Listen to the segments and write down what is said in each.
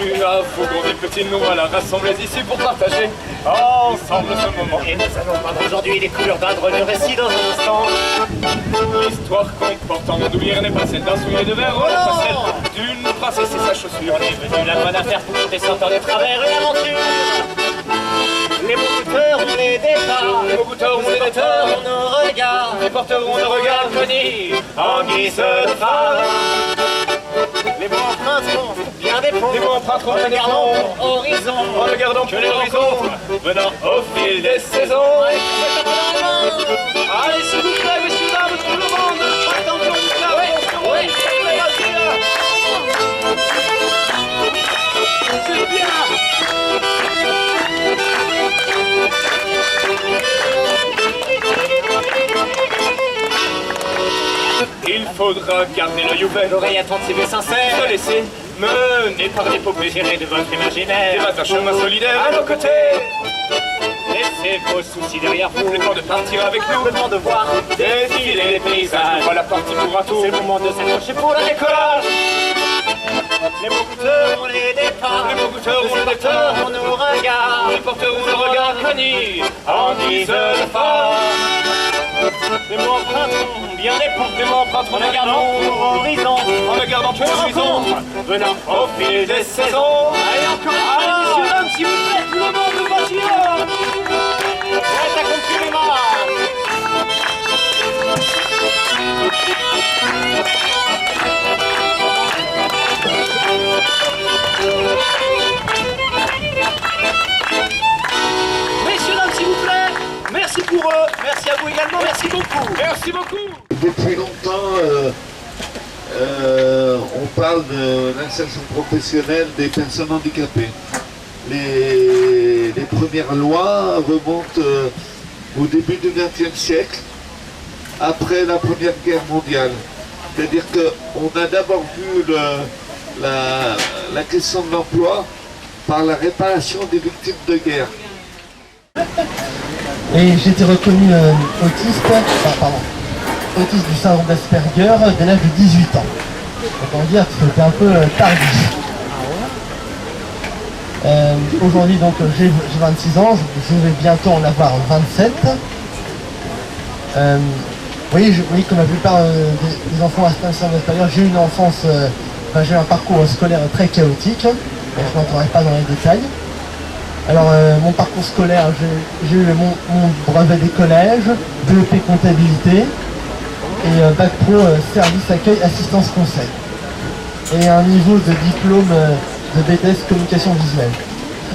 bienvenue à Faubourg des Petits. Nous voilà rassemblés ici pour partager ensemble ce moment. Et nous allons peindre aujourd'hui les couleurs d'un drôle de récit dans un instant. L'histoire comportant d'oublier n'est pas celle d'un soulier de verre, pas celle d'une princesse et sa chaussure. On est venu la bonne affaire pour compter 100 ans de travers une aventure. Les beaux goûteurs ont les départs, Les beaux goûteurs ont les porteurs départs, ont nos regards, les porteurs ont le regard connus en guise de phare. Les bons emprunteront bien des ponts, Les bons emprunteront en bien des regardant ponts, pour horizon, en regardant que que les l'horizon venant au fil des saisons. Allez, s'il vous plaît, messieurs, dames, tout le monde, attention, là, ouais. c'est bien. Il faudra garder l'œil ouvert, l'oreille attentive et sincère, se laisser mener par des poupées, tirée de votre imaginaire, un chemin solidaire à nos côtés. laissez vos soucis derrière vous, Le temps de partir avec nous, le temps de voir défiler les paysages. Voilà parti pour un tour. c'est le moment de s'accrocher pour le décollage. Les beaux goûteurs ont les départs, Les beaux goûteurs ont les porteurs départs, ont nos regards, les porteurs ont le regard connu en guise de phare. les mots emprunteront bien des ponts, Les mots emprunteront en bien des regardant ponts, pour horizon, en regardant tous les horizons venant au fil des saisons. Allez encore, Allez, messieurs, dames, s'il vous plaît, tout le monde de voiture. prête à conclure les marques. Messieurs, dames, s'il vous plaît, merci pour eux, merci à vous également, merci beaucoup. Merci beaucoup. Depuis longtemps, on parle de l'insertion professionnelle des personnes handicapées. Les premières lois remontent au début du XXe siècle, après la Première Guerre mondiale. C'est-à-dire qu'on a d'abord vu la question de l'emploi par la réparation des victimes de guerre. Et j'ai été reconnu autiste du syndrome d'Asperger dès l'âge de 18 ans. Autant dire que c'était un peu tardif. Aujourd'hui donc j'ai 26 ans, je vais bientôt en avoir 27. Vous voyez, comme la plupart des enfants à syndrome d'Asperger, j'ai eu une enfance, j'ai eu un parcours scolaire très chaotique. Je n'entrerai pas dans les détails. Alors mon parcours scolaire, j'ai eu mon brevet des collèges, BEP comptabilité et bac pro service accueil assistance conseil. Et un niveau de diplôme de BTS communication visuelle.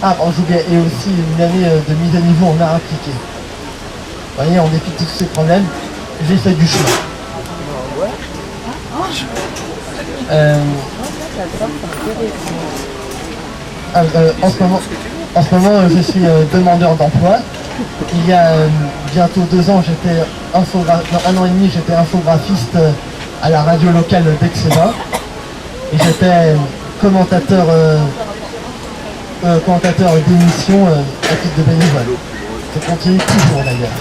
Ah pardon, j'oubliais, et aussi une année de mise à niveau en art appliqué. Vous voyez, en dépit de tous ces problèmes, j'ai fait du chemin. En ce moment, je suis demandeur d'emploi. Il y a bientôt 2 ans, un an et demi, j'étais infographiste à la radio locale d'Aix-les-Bains. Et j'étais commentateur d'émission à titre de bénévole. Je continue toujours d'ailleurs.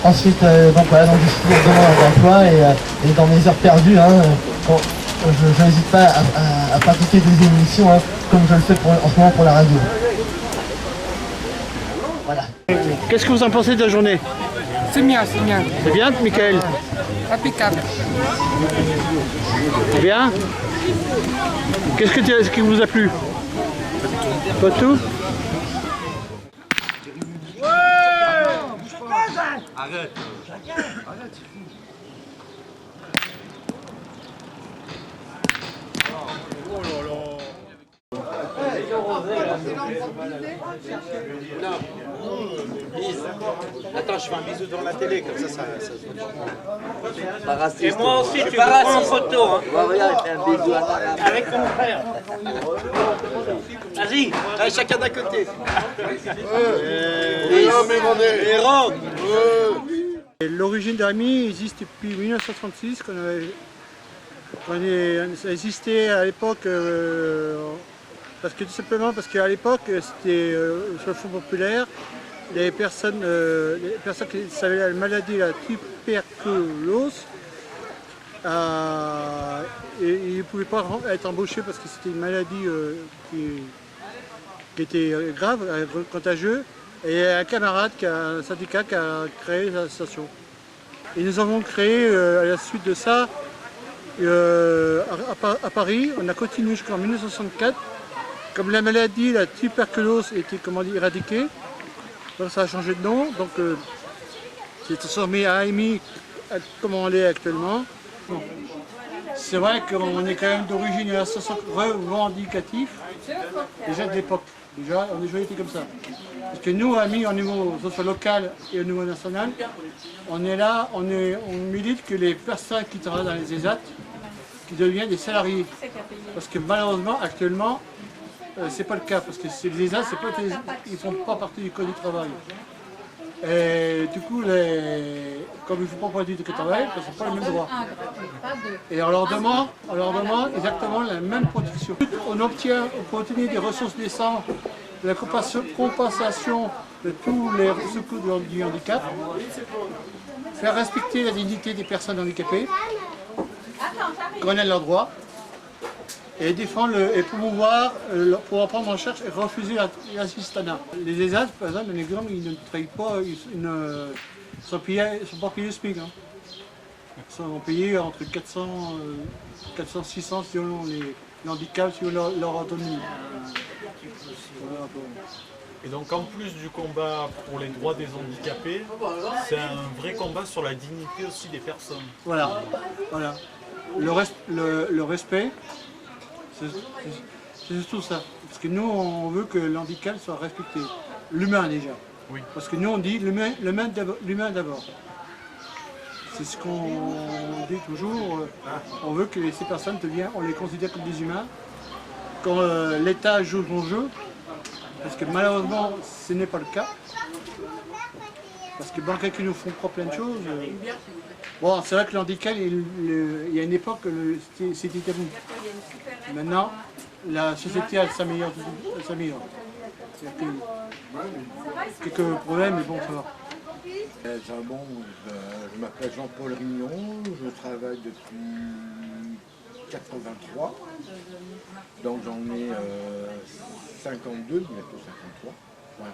Ensuite, donc je suis toujours demandeur d'emploi et dans mes heures perdues, je n'hésite pas à pratiquer des émissions comme je le fais en ce moment pour la radio. Voilà. Qu'est-ce que vous en pensez de la journée? C'est bien, c'est bien. C'est bien, Michael? Impeccable. C'est bien? Qu'est-ce qui vous a plu? Pas tout? Attends, je fais un bisou devant la télé, comme ça se voit. Et moi aussi, tu vas en photo. Hein. Un bisou à ta Avec ton frère. Vas-y. Allez, chacun d'un côté. L'origine de l'AMI existe depuis 1936. Ça existait à l'époque, parce qu'à l'époque, c'était sur le Front populaire, les personnes qui avaient la maladie de la tuberculose et il ne pouvait pas être embauché parce que c'était une maladie qui était grave, contagieuse. Et il y a un camarade, un syndicat qui a créé l'association. Et nous avons créé, à la suite de ça, à Paris, on a continué jusqu'en 1964. Comme la maladie, la tuberculose était éradiquée, donc ça a changé de nom. Donc c'est transformé à AMI comme on l'est actuellement. Bon. C'est vrai qu'on est quand même d'origine d'une association revendicative, déjà de l'époque. Déjà, on est jamais été comme ça. Parce que nous, AMI, au niveau social local et au niveau national, on est là, on milite que les personnes qui travaillent dans les ESAT, qui deviennent des salariés. Parce que malheureusement, actuellement, c'est pas le cas. Parce que les ESAT, ils ne font pas partie du code du travail. Et du coup, comme ils ne font pas partie du code du travail, ils ne sont pas les mêmes droits. Et on leur demande exactement la même protection. On obtient, pour obtenir des ressources décentes, de la compensation de tous les secours du handicap, faire respecter la dignité des personnes handicapées, connaître leurs droits, et défendre et promouvoir, pour prendre en charge et refuser l'assistanat. Les ESAT, par exemple, un exemple, ils ne travaillent pas, ils sont pas payés le SMIC. Hein. Ils sont payés entre 400 et 600 selon les handicaps, selon leur autonomie. Et donc en plus du combat pour les droits des handicapés, c'est un vrai combat sur la dignité aussi des personnes. Voilà. Le respect, c'est surtout ça. Parce que nous, on veut que l'handicap soit respecté. L'humain déjà. Oui. Parce que nous, on dit l'humain d'abord. C'est ce qu'on dit toujours. On veut que ces personnes on les considère comme des humains. Quand l'État joue son jeu, parce que malheureusement, ce n'est pas le cas. Parce que banques qui nous font croire plein de choses. Bon, c'est vrai que le handicap, il y a une époque, c'était tabou. Maintenant, la société, elle s'améliore. Il y a quelques problèmes, mais bon, ça va. Je m'appelle Jean-Paul Rignon, je travaille depuis 83, donc j'en ai 52, bientôt 53. Ouais.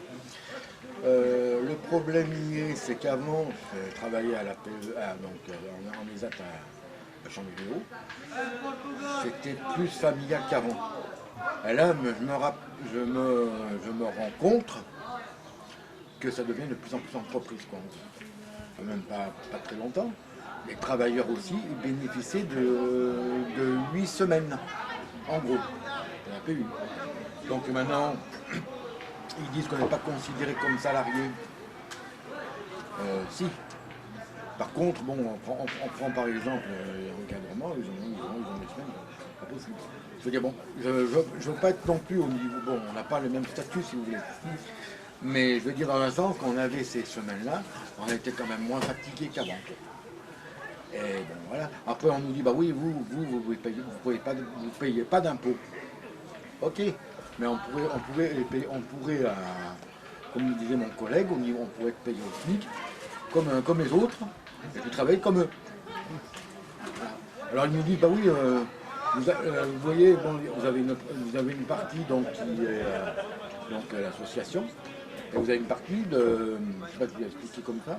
Le problème y est, c'est qu'avant, je travaillais à la PEA, donc en ESAT à Chambéry-les-Hauts, c'était plus familial qu'avant. Et là, je me rends compte que ça devient de plus en plus entreprise, quoi. Même pas très longtemps. Les travailleurs aussi, ils bénéficiaient de 8 semaines, en gros, de la PU. Donc maintenant, ils disent qu'on n'est pas considéré comme salarié. Si. Par contre, bon, on prend par exemple l'encadrement, ils ont des semaines, pas possible. Je veux dire, bon, je veux pas être non plus au niveau, bon, on n'a pas le même statut si vous voulez. Mais je veux dire, dans un sens, quand on avait ces semaines-là, on était quand même moins fatigué qu'avant. Et bon, voilà. Après, on nous dit, bah oui, vous payez pas d'impôts. Ok, mais on pourrait, comme disait mon collègue, on pourrait être payé au SMIC, comme les autres, et puis travailler comme eux. Alors, ils nous disent, bah oui, vous voyez, bon, vous avez une partie donc, qui est donc, l'association. Et vous avez une partie de, je ne sais pas si vous l'expliquer comme ça,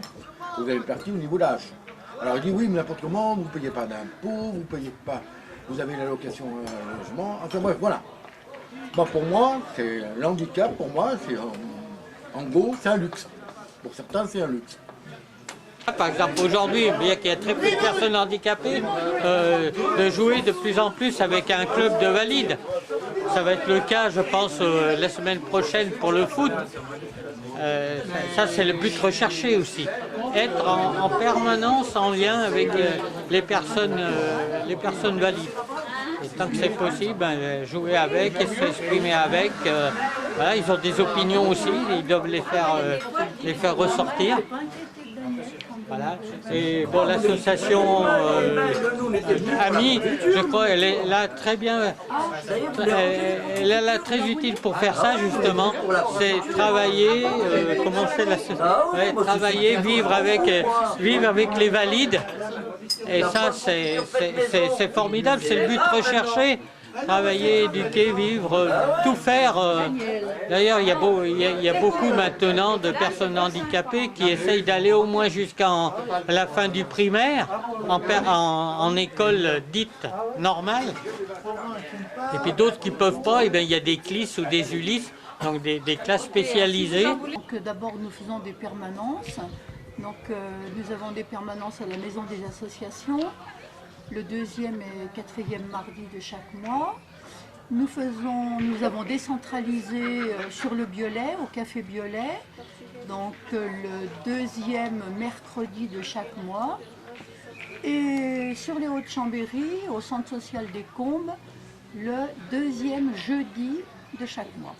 vous avez une partie au niveau d'âge. Alors il dit oui, mais n'importe comment, vous ne payez pas d'impôts, vous ne payez pas, vous avez l'allocation logement, enfin bref, voilà. Bon, pour moi, c'est l'handicap, pour moi, c'est en gros, c'est un luxe. Pour certains, c'est un luxe. Par exemple, aujourd'hui, bien qu'il y ait très peu de personnes handicapées, de jouer de plus en plus avec un club de valides. Ça va être le cas, je pense, la semaine prochaine pour le foot. Ça, c'est le but recherché aussi. Être en permanence en lien avec les personnes valides. Et tant que c'est possible, ben, jouer avec et s'exprimer avec. Voilà, ils ont des opinions aussi, ils doivent les faire ressortir. Voilà. Et bon, l'association AMI, je crois, elle est là très bien, elle est là très utile pour faire ça justement. C'est travailler, commencer travailler, vivre avec les valides Et ça, c'est formidable, c'est le but recherché. Travailler, éduquer, vivre, tout faire. D'ailleurs, il y a beaucoup maintenant de personnes handicapées qui essayent d'aller au moins jusqu'à la fin du primaire, en école dite normale. Et puis d'autres qui ne peuvent pas, et bien, il y a des CLIS ou des ULIS, donc des classes spécialisées. D'abord, nous faisons des permanences. Donc, nous avons des permanences à la maison des associations. Le 2e et 4e mardi de chaque mois. Nous avons décentralisé sur le Biolay, au Café Biolay, donc le 2e mercredi de chaque mois. Et sur les Hauts-de-Chambéry, au Centre social des Combes, le 2e jeudi de chaque mois.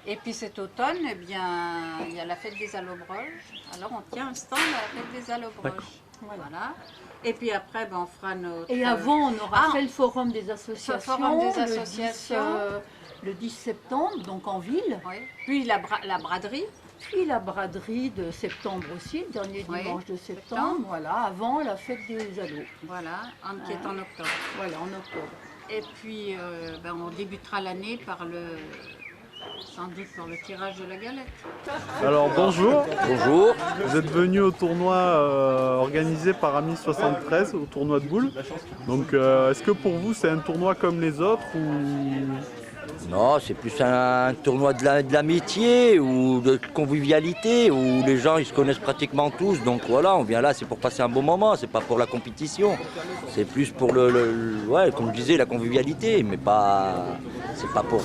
Et puis cet automne, eh bien, il y a la fête des allobroges. Alors on tient un stand à la fête des allobroges. Voilà. Et puis après, ben, on fera notre... Et avant, on aura fait le forum des associations, forum des associations. Le 10 septembre, donc en ville. Oui. Puis la braderie. Puis la braderie de septembre aussi, le dernier dimanche de septembre. Voilà, avant la fête des ados. Voilà, qui est en octobre. Voilà, en octobre. Et puis, ben, on débutera l'année sans doute par le tirage de la galette. Alors bonjour. Bonjour. Vous êtes venu au tournoi organisé par Ami 73, au tournoi de boules. Donc est-ce que pour vous c'est un tournoi comme les autres ou... Non, c'est plus un tournoi de l'amitié ou de convivialité où les gens ils se connaissent pratiquement tous. Donc voilà, on vient là, c'est pour passer un bon moment, c'est pas pour la compétition. C'est plus pour ouais, comme je disais, la convivialité, mais pas... C'est pas pour...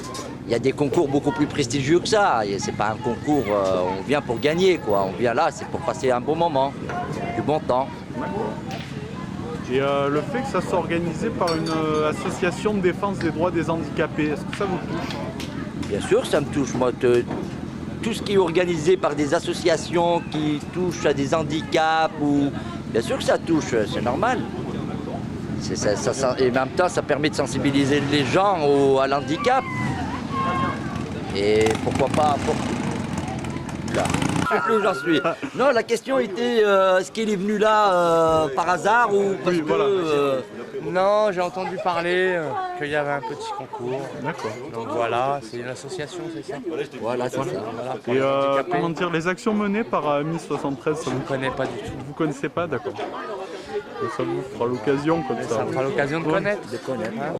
Il y a des concours beaucoup plus prestigieux que ça. C'est pas un concours, on vient pour gagner, quoi. On vient là, c'est pour passer un bon moment, du bon temps. Et le fait que ça soit organisé par une association de défense des droits des handicapés, est-ce que ça vous touche? Bien sûr, ça me touche. Moi, tout ce qui est organisé par des associations qui touchent à des handicaps, bien sûr que ça touche, c'est normal. Et en même temps, ça permet de sensibiliser les gens à l'handicap. Et pourquoi pas... Là. Je sais plus où j'en suis. Non, la question était, est-ce qu'il est venu là par hasard ou parce que... Non, j'ai entendu parler qu'il y avait un petit concours. D'accord. Donc voilà, c'est une association, c'est ça? Voilà, c'est ça. Voilà, et comment dire, les actions menées par Ami 73, ça je ne connais pas du tout. Vous connaissez pas? D'accord. Ça vous fera l'occasion comme ça. Ça me fera l'occasion de connaître. Hein.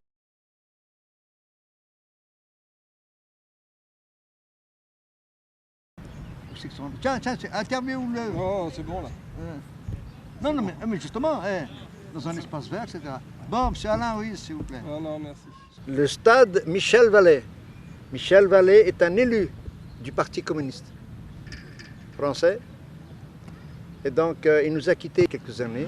Tiens, interview-le. Oh, c'est bon là. Non, mais justement, dans un espace vert, etc. Bon, monsieur Alain, oui, s'il vous plaît. Non, merci. Le stade Michel Vallée. Michel Vallée est un élu du Parti communiste français. Et donc, il nous a quittés quelques années.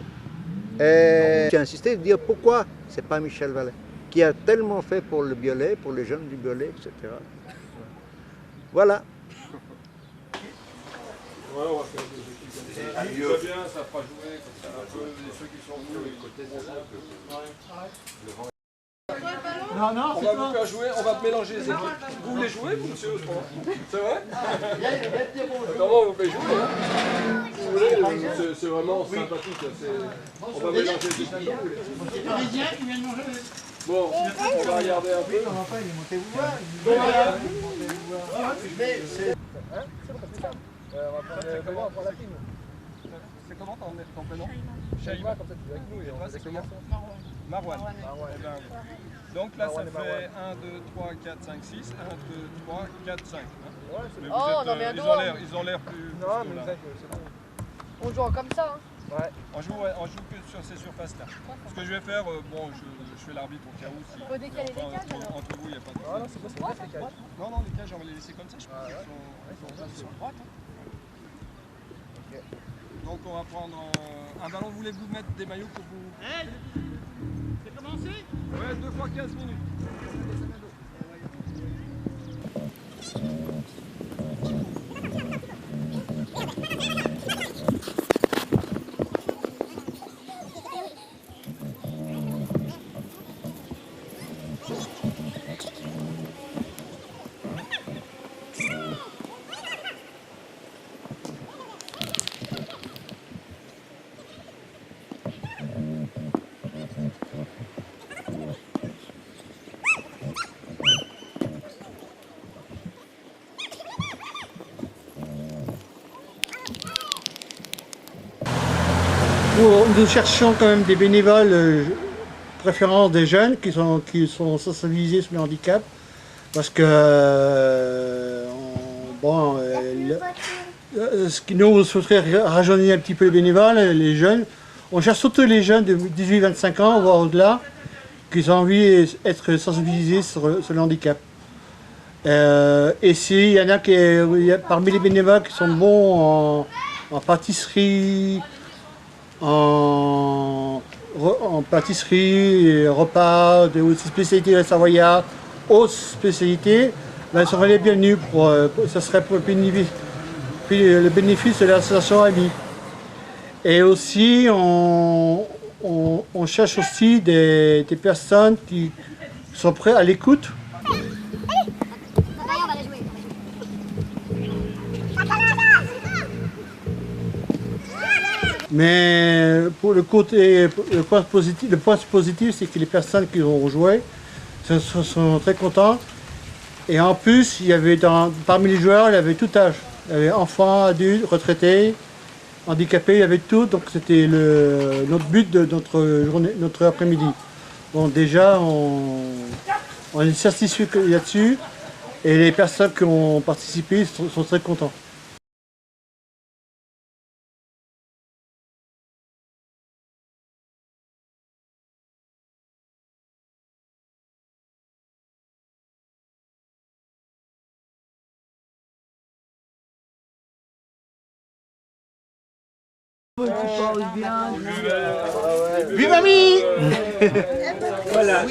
Et j'ai insisté de dire pourquoi c'est pas Michel Vallée, qui a tellement fait pour le Biolay, pour les jeunes du Biolay, etc. Voilà. Ouais, on va faire des équipes. Ça bien, ça fera jouer comme ça un peu ceux qui sont venus. Non, on va vous faire jouer, on va mélanger les équipes. Vous voulez jouer, vous, monsieur Osman? C'est vrai? Comment vous faites jouer, hein? Vous voulez, c'est vraiment sympathique. On va mélanger les équipes. Bon, on va regarder un peu. C'est comment ton prénom? Chaïma, comme ça tu es avec nous. Et toi, c'est comment? Marouane. Donc là, ça fait 1, 2, 3, 4, 5, 6. 1, 2, 3, 4, 5. Mais vous êtes, ils ont l'air plus... Non, mais vous êtes... On joue comme ça, hein? Ouais. On joue que sur ces surfaces-là. Ce que je vais faire, bon, je fais l'arbitre au cas où. Si, on peut décaler les cages alors? Entre vous, il n'y a pas de problème. Non, c'est pas les cages. Non, les cages, on va les laisser comme ça. Je pense qu'ils sont droites. Okay. Donc on va prendre un ballon. Voulez-vous mettre des maillots pour vous? C'est commencé? Ouais, 2 fois 15 minutes. nous cherchons quand même des bénévoles, préférence des jeunes qui sont sensibilisés sur le handicap, parce que ce qui nous souhaiterait rajeunir un petit peu les bénévoles, les jeunes. On cherche surtout les jeunes de 18-25 ans, voire au-delà, qui ont envie d'être sensibilisés sur le handicap. Et s'il y en a parmi les bénévoles qui sont bons en pâtisserie, en pâtisserie, repas, des spécialités de la Savoyard, autres spécialités, ben, ils seraient les bienvenus. Ça serait pour le bénéfice de l'association AMI. Et aussi, on cherche aussi des personnes qui sont prêtes à l'écoute. Mais pour le point positif, c'est que les personnes qui ont joué sont très contentes. Et en plus, il y avait parmi les joueurs, il y avait tout âge. Il y avait enfants, adultes, retraités, handicapés, il y avait tout. Donc c'était notre but de notre après-midi. Bon, déjà, on est satisfait là-dessus. Et les personnes qui ont participé sont très contents. Vive Mamie. Voilà.